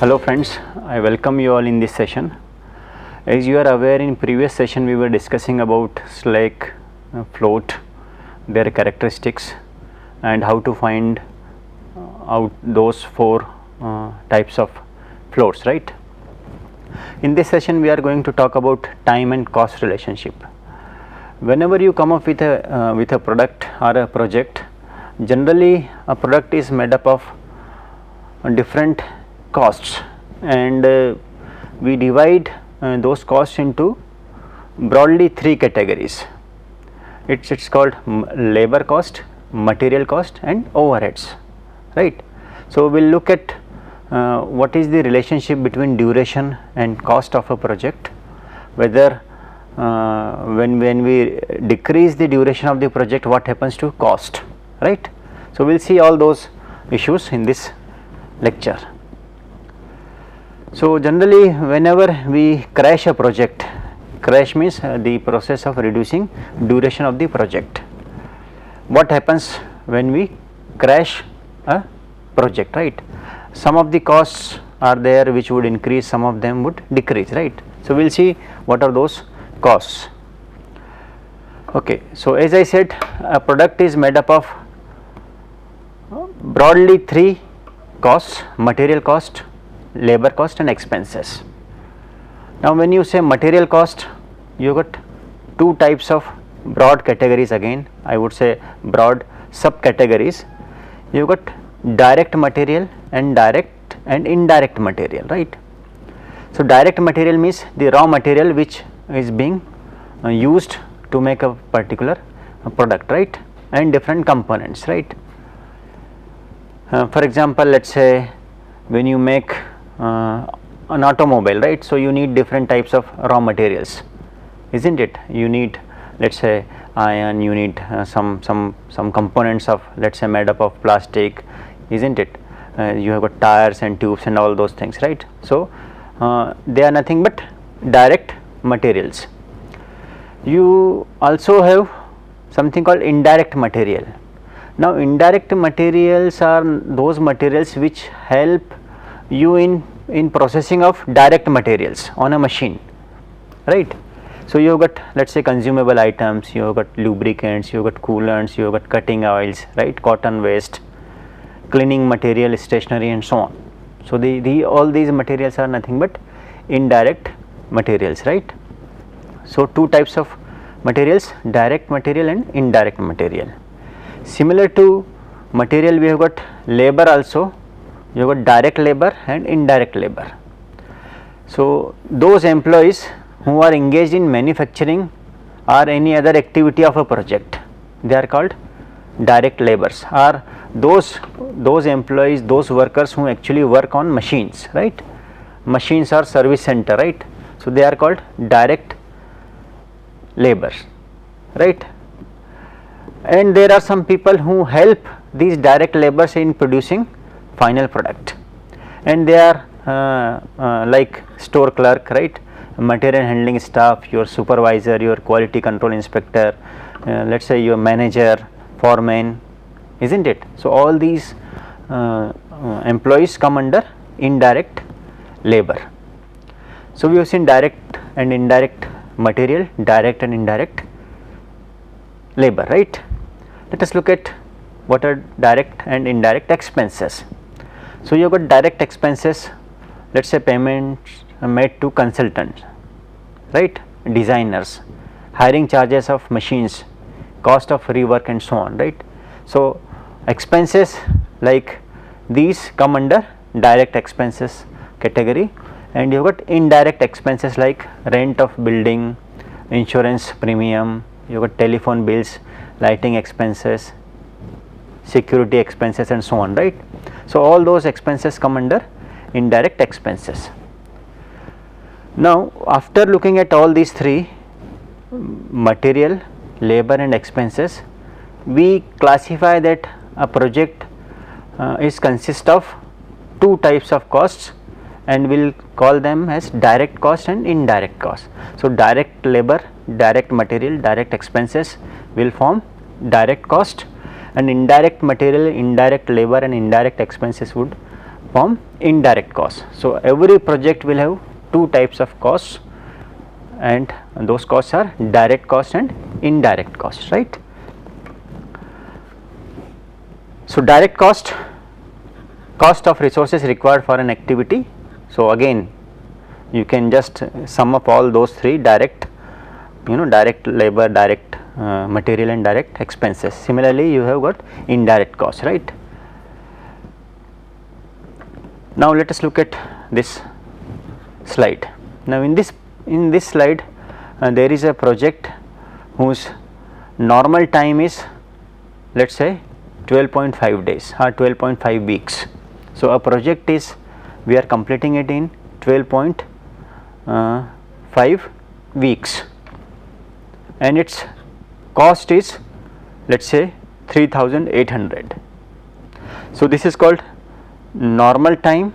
Hello friends, I welcome you all in this session. As you are aware, in previous session we were discussing about Slack, float, their characteristics and how to find out those four types of floats, right? In this session we are going to talk about time and cost relationship. Whenever you come up with a product or a project, generally a product is made up of different costs, and we divide those costs into broadly three categories. It's called labor cost, material cost and overheads, right? So we'll look at what is the relationship between duration and cost of a project, whether when we decrease the duration of the project, what happens to cost, right? So we'll see all those issues in this lecture. So generally whenever we crash a project, crash means the process of reducing duration of the project. What happens when we crash a project, right? Some of the costs are there which would increase, some of them would decrease, right? So we'll see what are those costs. Okay, so as I said, a product is made up of broadly three costs: material cost, labor cost and expenses. Now when you say material cost, you got two types of broad categories, again I would say broad subcategories. You got direct material and direct and indirect material, right? So direct material means the raw material which is being used to make a particular product, right? And different components, right? For example, let's say when you make an automobile, right? So you need different types of raw materials, isn't it? You need, let's say, iron, you need some components of, let's say, made up of plastic, isn't it? You have got tires and tubes and all those things, right? So they are nothing but direct materials. You also have something called indirect material. Now indirect materials are those materials which help you in processing of direct materials on a machine, right? So you have got, let's say, consumable items, you have got lubricants, you have got coolants, you have got cutting oils, right? Cotton waste, cleaning material, stationery and so on. So all these materials are nothing but indirect materials, right? So two types of materials: direct material and indirect material. Similar to material, we have got labor also. You have got direct labor and indirect labor. So those employees who are engaged in manufacturing or any other activity of a project, they are called direct laborers, or those employees, those workers who actually work on machines, right? Machines or service center, right? So they are called direct laborers, right? And there are some people who help these direct laborers in producing final product, and they are like store clerk, right? Material handling staff, your supervisor, your quality control inspector, let's say your manager, foreman, isn't it? So all these employees come under indirect labor. So we have seen direct and indirect material, direct and indirect labor, right? Let us look at what are direct and indirect expenses. So you have got direct expenses, let's say payments made to consultants, right? Designers, hiring charges of machines, cost of rework and so on, right? So expenses like these come under direct expenses category, and you have got indirect expenses like rent of building, insurance premium, you have got telephone bills, lighting expenses, security expenses and so on, right? So all those expenses come under indirect expenses. Now after looking at all these three, material, labor and expenses, we classify that a project is consist of two types of costs, and we will call them as direct cost and indirect cost. So direct labor, direct material, direct expenses will form direct cost, and indirect material, indirect labor and indirect expenses would form indirect cost. So every project will have two types of costs, and those costs are direct cost and indirect cost, right. So direct cost of resources required for an activity. So again you can just sum up all those three: direct, direct labor, direct material and direct expenses. Similarly you have got indirect cost, right. Now let us look at this slide. Now in this slide there is a project whose normal time is, let us say, 12.5 days or 12.5 weeks. So a project is, we are completing it in 12.5 weeks, and its cost is, let us say, 3,800. So this is called normal time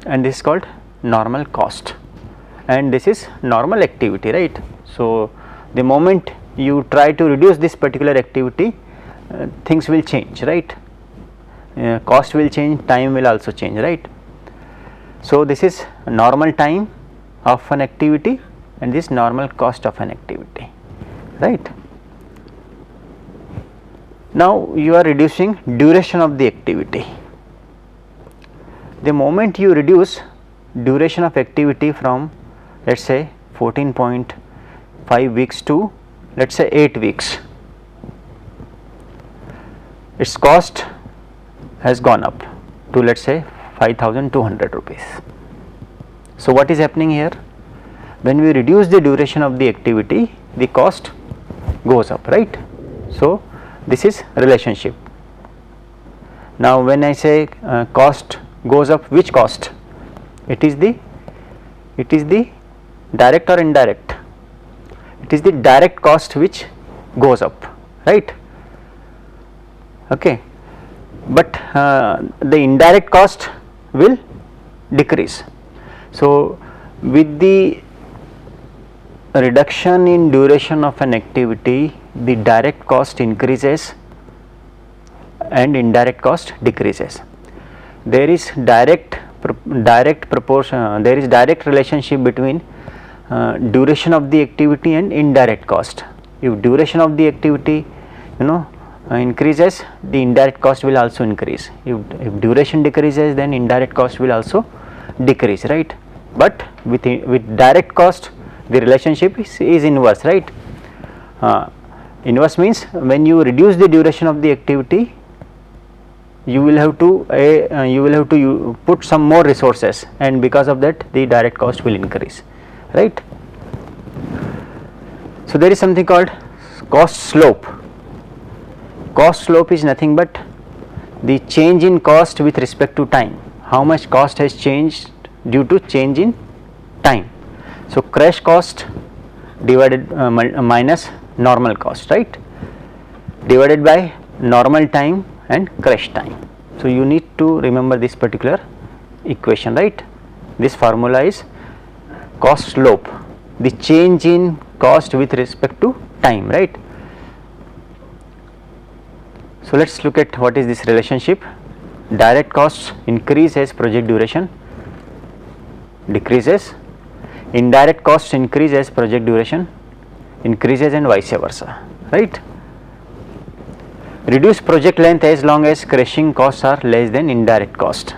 and this is called normal cost, and this is normal activity, right. So the moment you try to reduce this particular activity, things will change, right. Cost will change, time will also change, right. So this is normal time of an activity and this normal cost of an activity, right. Now you are reducing duration of the activity. The moment you reduce duration of activity from, let us say, 14.5 weeks to, let us say, 8 weeks, its cost has gone up to, let us say, 5,200 rupees. So what is happening here? When we reduce the duration of the activity, the cost goes up, right. So this is relationship. Now when I say cost goes up, which cost? It is the direct or indirect? It is the direct cost which goes up, right. Okay. But the indirect cost will decrease. So with the reduction in duration of an activity, the direct cost increases and indirect cost decreases. There is direct proportion, there is direct relationship between duration of the activity and indirect cost. If duration of the activity increases, the indirect cost will also increase. If duration decreases, then indirect cost will also decrease, right. But with direct cost, the relationship is inverse, right. Inverse means when you reduce the duration of the activity, you will have to put some more resources, and because of that the direct cost will increase, right. So there is something called cost slope. Cost slope is nothing but the change in cost with respect to time. How much cost has changed due to change in time. So crash cost divided minus normal cost, right, divided by normal time and crash time. So you need to remember this particular equation, right. This formula is cost slope, the change in cost with respect to time, right. So let us look at what is this relationship. Direct costs increase as project duration decreases, indirect costs increase as project duration increases, and vice versa, right. Reduce project length as long as crashing costs are less than indirect cost.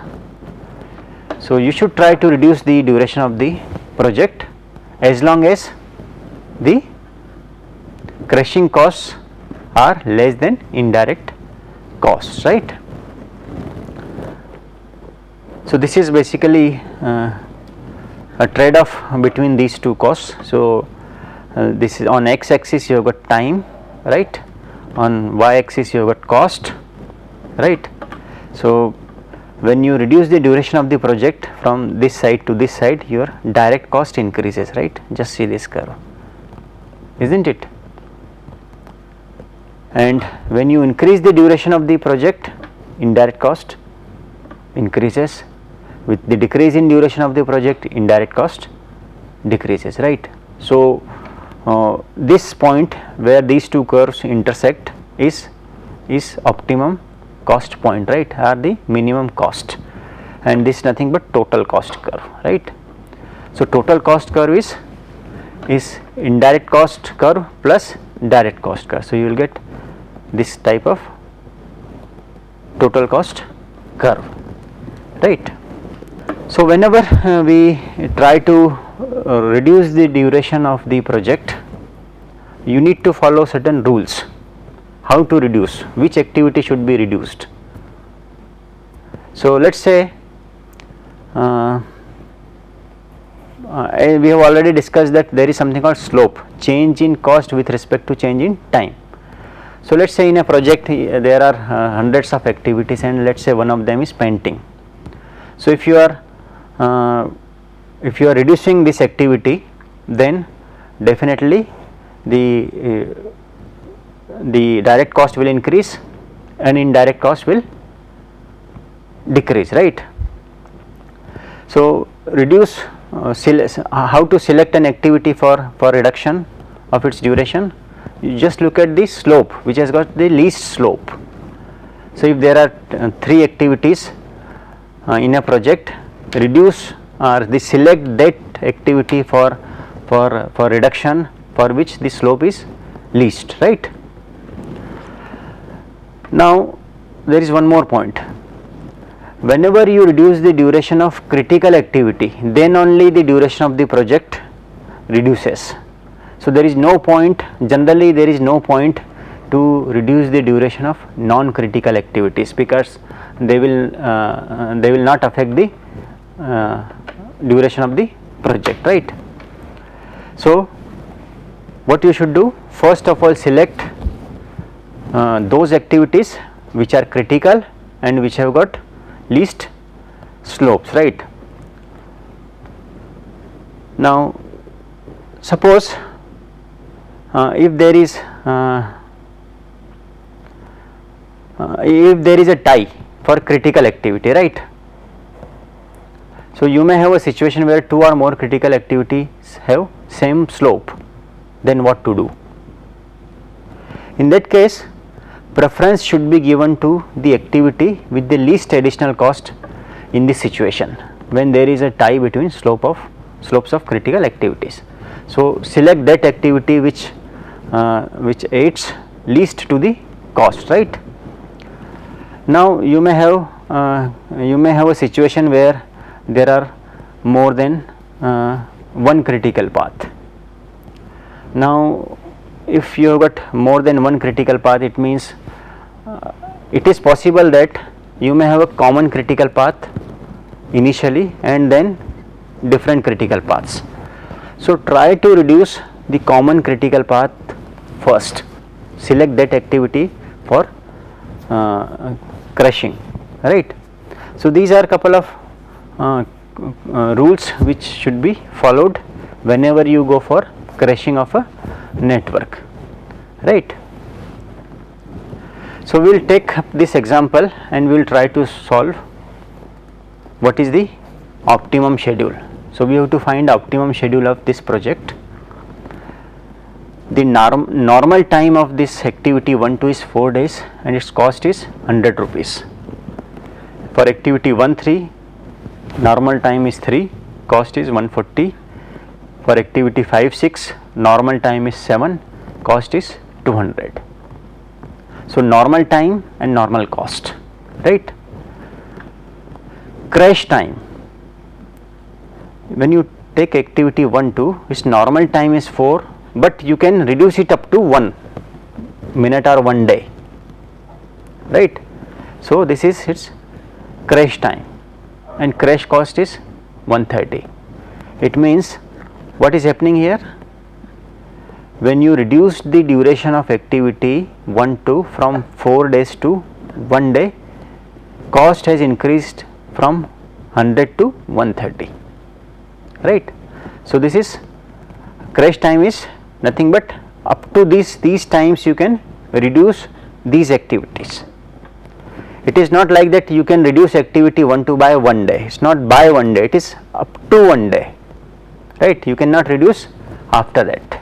So you should try to reduce the duration of the project as long as the crashing costs are less than indirect costs, right. So this is basically a trade-off between these two costs. So this is on x axis you have got time, right, on y axis you have got cost, right. So when you reduce the duration of the project from this side to this side, your direct cost increases, right. Just see this curve, isn't it? And when you increase the duration of the project, indirect cost increases. With the decrease in duration of the project, indirect cost decreases, right. So this point where these two curves intersect is optimum cost point, right, or the minimum cost. and this nothing but total cost curve, right. So total cost curve is indirect cost curve plus direct cost curve. So you will get this type of total cost curve, right. So whenever we try to reduce the duration of the project, you need to follow certain rules. How to reduce, which activity should be reduced. So let us say we have already discussed that there is something called slope, change in cost with respect to change in time. So let us say in a project there are hundreds of activities, and let us say one of them is painting. So if you are reducing this activity, then definitely the direct cost will increase and indirect cost will decrease, right. So reduce how to select an activity for reduction of its duration. You just look at the slope which has got the least slope. So if there are 3 activities in a project, reduce or select that activity for reduction for which the slope is least, right. Now there is one more point. Whenever you reduce the duration of critical activity, then only the duration of the project reduces. So there is no point, generally there is no point to reduce the duration of non-critical activities, because they will not affect the duration of the project, right. So what you should do, first of all select those activities which are critical and which have got least slopes, right. Now suppose if there is a tie for critical activity, right. So you may have a situation where 2 or more critical activities have same slope, then what to do? In that case, preference should be given to the activity with the least additional cost in this situation when there is a tie between slopes of critical activities. So select that activity which aids least to the cost, right. Now you may have a situation where there are more than one critical path. Now if you have got more than one critical path, it means it is possible that you may have a common critical path initially and then different critical paths. So try to reduce the common critical path first, select that activity for crushing, right. So these are couple of rules which should be followed whenever you go for crushing of a network, right. So we will take up this example and we will try to solve what is the optimum schedule. So we have to find optimum schedule of this project. The normal time of this activity 1-2 is 4 days and its cost is 100 rupees. For activity 1-3, normal time is 3, cost is 140. For activity 5-6, normal time is 7, cost is 200. So normal time and normal cost, right. Crash time, when you take activity 1-2, its normal time is 4, but you can reduce it up to 1 minute or 1 day, right. So this is its crash time and crash cost is 130. It means what is happening here, when you reduce the duration of activity 1-2 from 4 days to 1 day, cost has increased from 100 to 130, right. So this is crash time is nothing but up to these times you can reduce these activities. It is not like that you can reduce activity 1-2 by 1 day, it is not by 1 day, it is up to 1 day, right. You cannot reduce after that.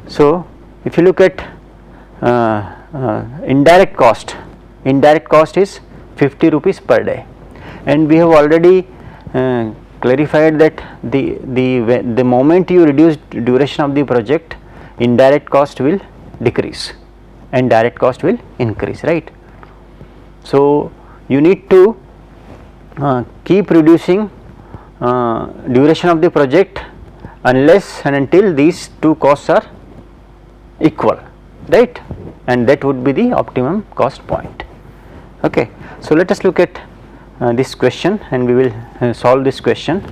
So if you look at indirect cost is 50 rupees per day, and we have already clarified that the moment you reduce duration of the project, indirect cost will decrease and direct cost will increase, right. So you need to keep reducing duration of the project unless and until these two costs are equal, right, and that would be the optimum cost point. Okay. So let us look at this question and we will solve this question.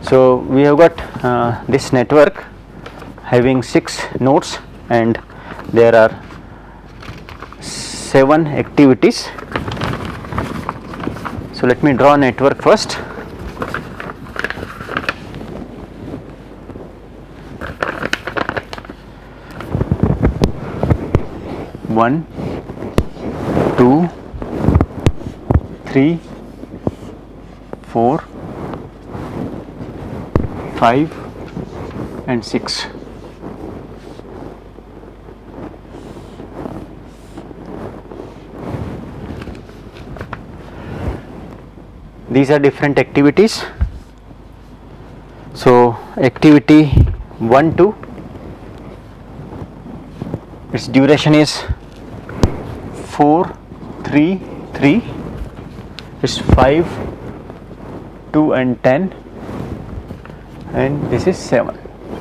So we have got this network having 6 nodes and there are 7 activities. So let me draw a network first. One, 2, 3, 4, 5 and 6. These are different activities. So activity 1, 2, its duration is 4, 3, 3, it's 5, 2 and 10, and this is 7,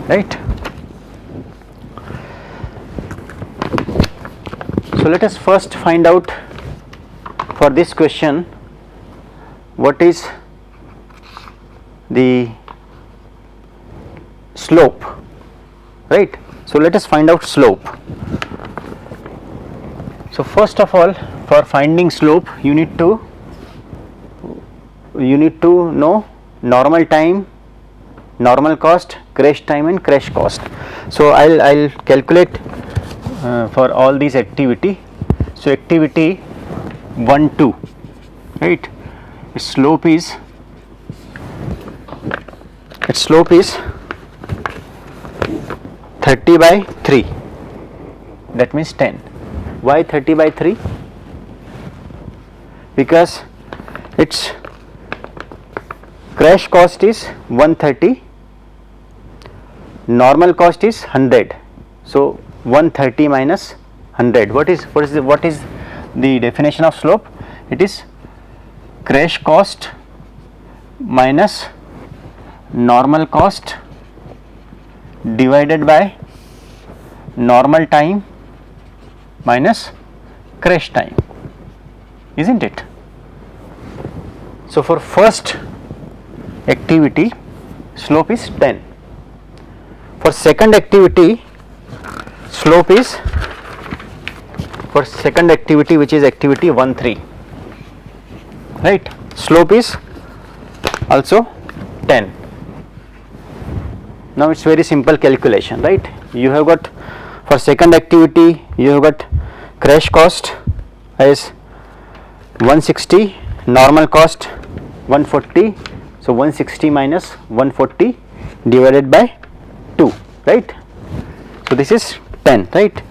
right. So let us first find out for this question what is the slope, right. So let us find out slope. So first of all, for finding slope you need to know normal time, normal cost, crash time and crash cost. So I'll calculate for all these activity. So activity 1, 2, right, its slope is 30 by 3, that means 10. Why 30 by 3? Because its crash cost is 130, normal cost is 100. So 130 minus 100. What is the definition of slope? It is crash cost minus normal cost divided by normal time minus crash time, isn't it? So for first activity slope is 10. For second activity slope is, for second activity which is activity 1, 3, right, slope is also 10. Now it's very simple calculation, right. You have got, for second activity you have got crash cost as 160, normal cost 140, so 160 minus 140 divided by 2, right. So this is 10, right.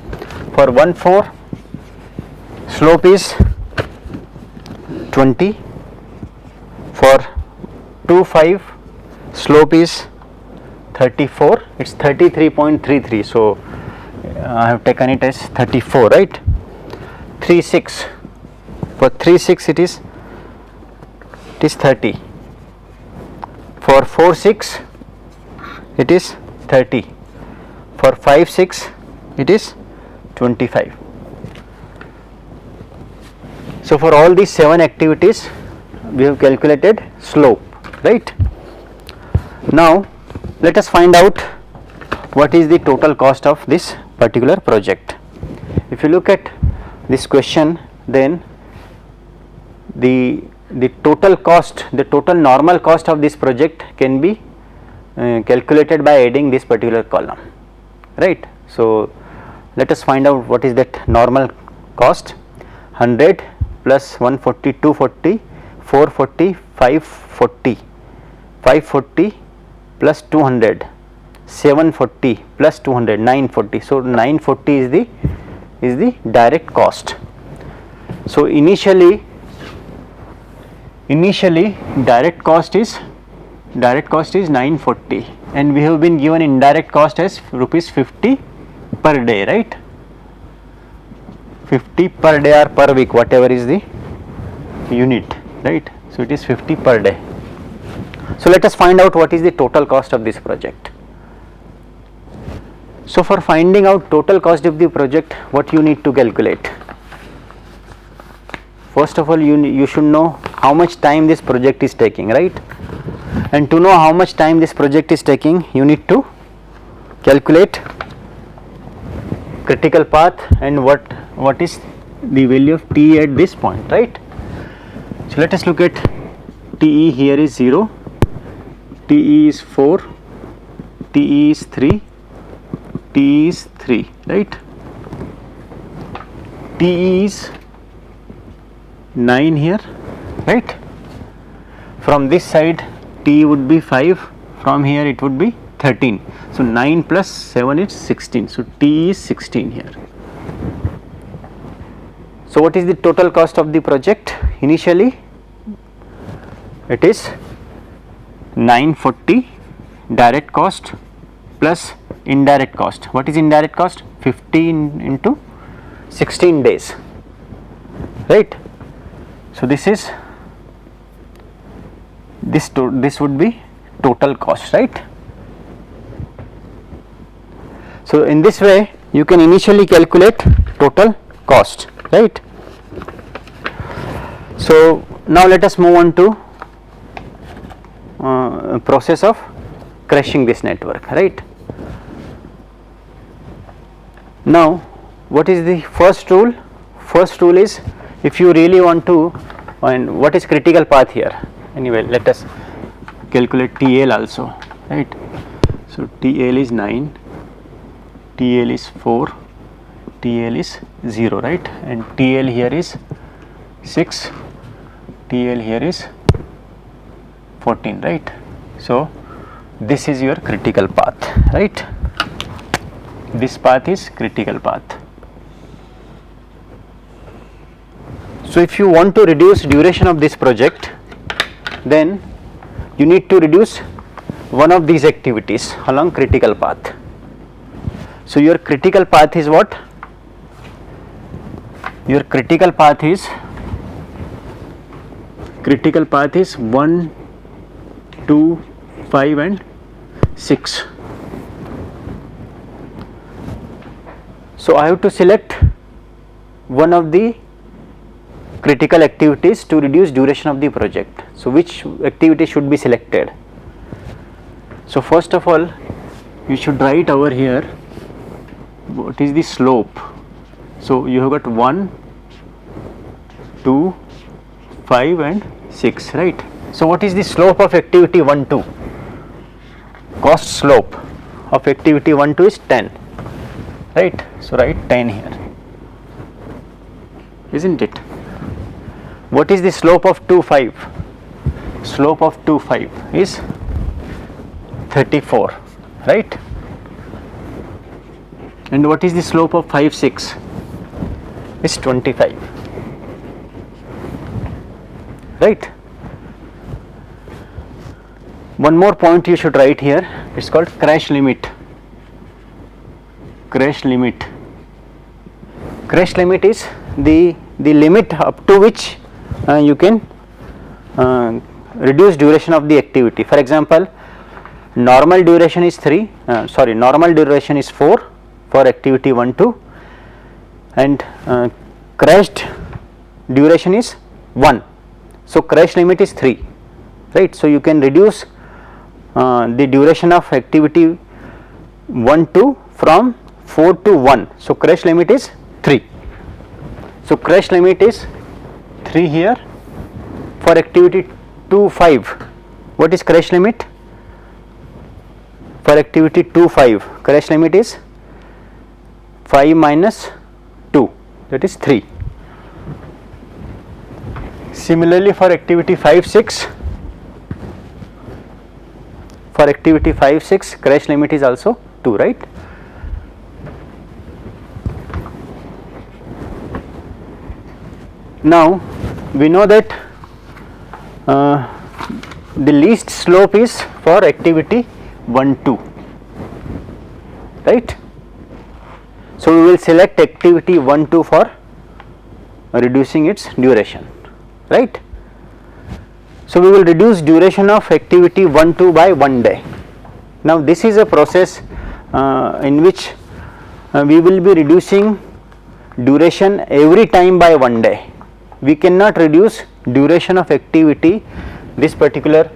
For 1, 4 slope is 20, for 2, 5 slope is 34, it's 33.33, so I have taken it as 34, right. 3, 6, for 3, 6 it is 30, for 4, 6 it is 30, for 5, 6 it is 25. So for all these 7 activities we have calculated slope, right. Now let us find out what is the total cost of this particular project. If you look at this question, then the total cost, the total normal cost of this project can be calculated by adding this particular column, right. So let us find out what is that normal cost. 100 plus 140, 240, 440, 540, 540 plus 200, 740 plus 200, 940. So 940 is the direct cost. So initially initially direct cost is 940 and we have been given indirect cost as rupees 50 per day, right? 50 per day or per week, whatever is the unit, right? So it is 50 per day. So let us find out what is the total cost of this project. So for finding out total cost of the project, what you need to calculate? First of all, you should know how much time this project is taking, right? And to know how much time this project is taking, you need to calculate critical path and what is the value of TE at this point, right? So let us look at TE. Here is 0, TE is 4, TE is 3, TE is 3, right? TE is 9 here, right? From this side TE would be 5, from here it would be 13. So 9 plus 7 is 16. So TE is 16 here. So what is the total cost of the project? Initially it is 940 direct cost plus indirect cost. What is indirect cost? 15 into 16 days, right? So this is this would be total cost, right? So in this way you can initially calculate total cost, right? So now let us move on to process of crashing this network, right? Now what is the first rule? First rule is, if you really want to find what is critical path here, anyway let us calculate TL also, right? So TL is 9, TL is 4, TL is 0, right? And TL here is 6, TL here is 14, right? So this is your critical path, right? This path is critical path. So if you want to reduce duration of this project, then you need to reduce one of these activities along critical path. So your critical path is what? Your critical path is 1, 2, 5 and 6. So I have to select one of the critical activities to reduce duration of the project. So which activity should be selected? So first of all, you should write over here what is the slope. So you have got 1, 2, 5 and 6, right? So what is the slope of activity 1, 2? Cost slope of activity 1, 2 is 10, right? So write 10 here, isn't it? What is the slope of 2, 5? Slope of 2, 5 is 34, right? And what is the slope of 5, 6? Is 25, right? One more point you should write here, it's called crash limit. Crash limit. Crash limit is the limit up to which you can reduce duration of the activity. For example, normal duration is 4 for activity 1, 2, and crashed duration is 1. So crash limit is 3, right? So you can reduce the duration of activity 1, 2 from 4 to 1. So crash limit is 3. So crash limit is 3 here. For activity 2, 5, what is crash limit? For activity 2, 5, crash limit is 5 minus 2, that is 3. Similarly for activity 5, 6, crash limit is also 2, right? Now we know that the least slope is for activity 1 2, right. So we will select activity 1 2 for reducing its duration, right. So we will reduce duration of activity 1 2 by 1 day. Now this is a process in which we will be reducing duration every time by 1 day. We cannot reduce duration of activity, this particular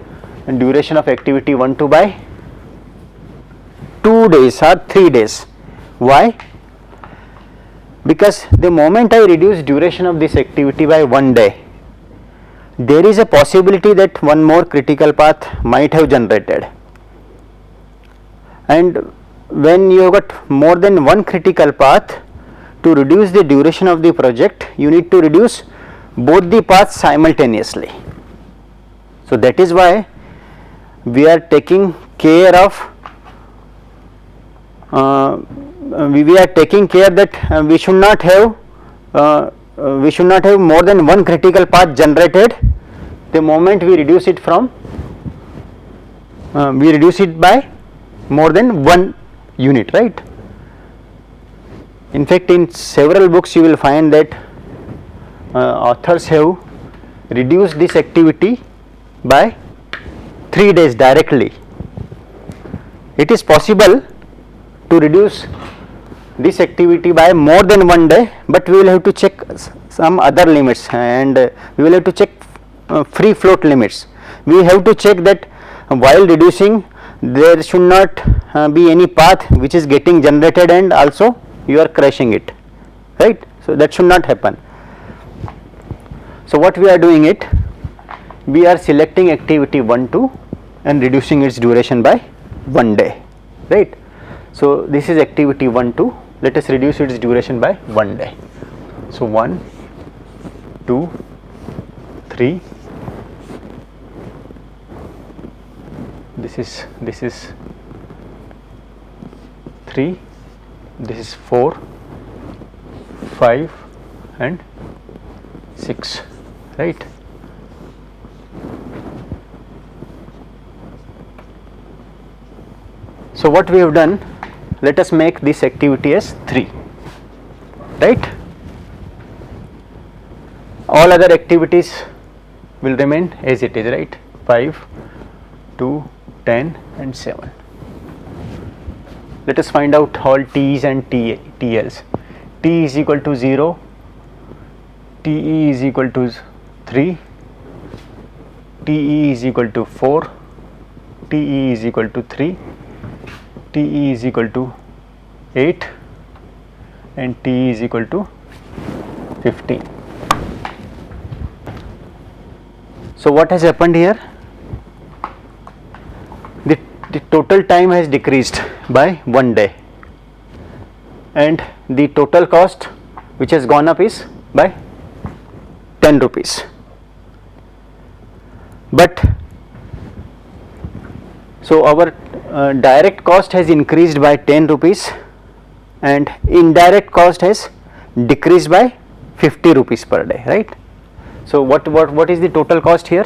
duration of activity 1 2 by 2 days or 3 days. Why? Because the moment I reduce duration of this activity by 1 day, there is a possibility that one more critical path might have generated, and when you have got more than one critical path, to reduce the duration of the project you need to reduce both the paths simultaneously. So that is why we are taking care of we are taking care that we should not have more than one critical path generated the moment we reduce it from we reduce it by more than one unit, right. In fact, in several books you will find that authors have reduced this activity by 3 days directly. It is possible to reduce this activity by more than 1 day, but we will have to check some other limits, and we will have to check free float limits. We have to check that while reducing there should not be any path which is getting generated and also you are crashing it, right. So that should not happen. So what we are doing it, we are selecting activity 1 2 and reducing its duration by 1 day, right. So this is activity 1 2, let us reduce its duration by 1 day. So 1 2 3, this is 3, this is 4 5 and 6, right. So what we have done, let us make this activity as 3, right. All other activities will remain as it is, right. 5 2 10 and 7. Let us find out all T's and TL's. T is equal to 0, TE is equal to 3, TE is equal to 4, TE is equal to 3, TE is equal to 8 and TE is equal to 15. So what has happened here? The total time has decreased by 1 day and the total cost which has gone up is by 10 rupees. But so our direct cost has increased by 10 rupees and indirect cost has decreased by 50 rupees per day, right. So what is the total cost here?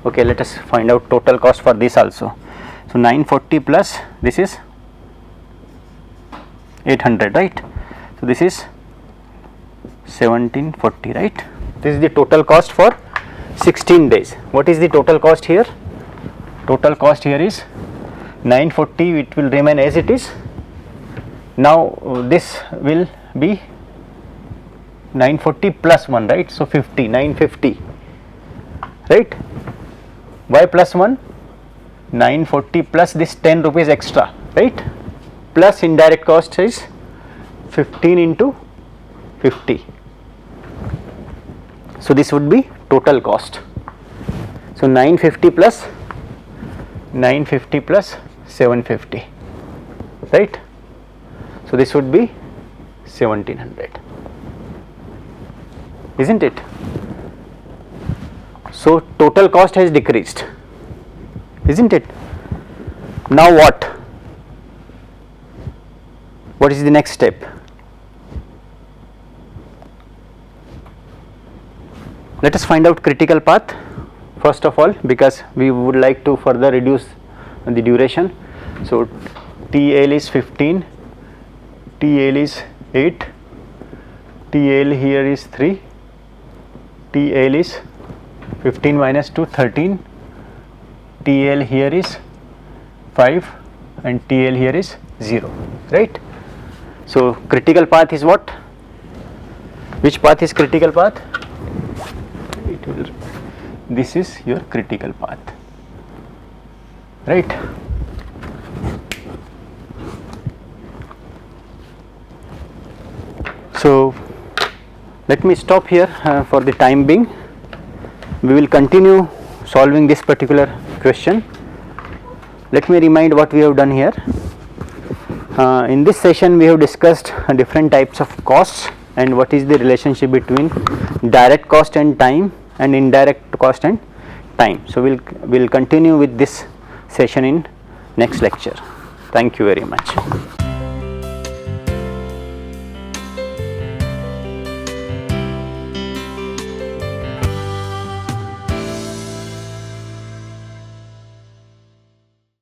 Okay, let us find out total cost for this also. So 940 plus this is 800, right. So this is 1740, right. This is the total cost for 16 days. What is the total cost here? Total cost here is 940, it will remain as it is. Now this will be 940 plus 1, right. So 50, 950, right. Why plus 1? 940 plus this 10 rupees extra, right, plus indirect cost is 15 into 50. So this would be total cost. So 950 plus 750, right. So this would be 1700, isn't it? So total cost has decreased, isn't it? Now what is the next step? Let us find out critical path first of all, because we would like to further reduce the duration. So TL is 15, TL is 8, TL here is 3, TL is 15 minus 2 13, TL here is 5 and TL here is 0, right. So critical path is what? Which path is critical path? It will, this is your critical path, right. So let me stop here for the time being. We will continue solving this particular question. Let me remind what we have done here. In this session we have discussed different types of costs and what is the relationship between direct cost and time and indirect cost and time. So we'll continue with this session in next lecture. Thank you very much.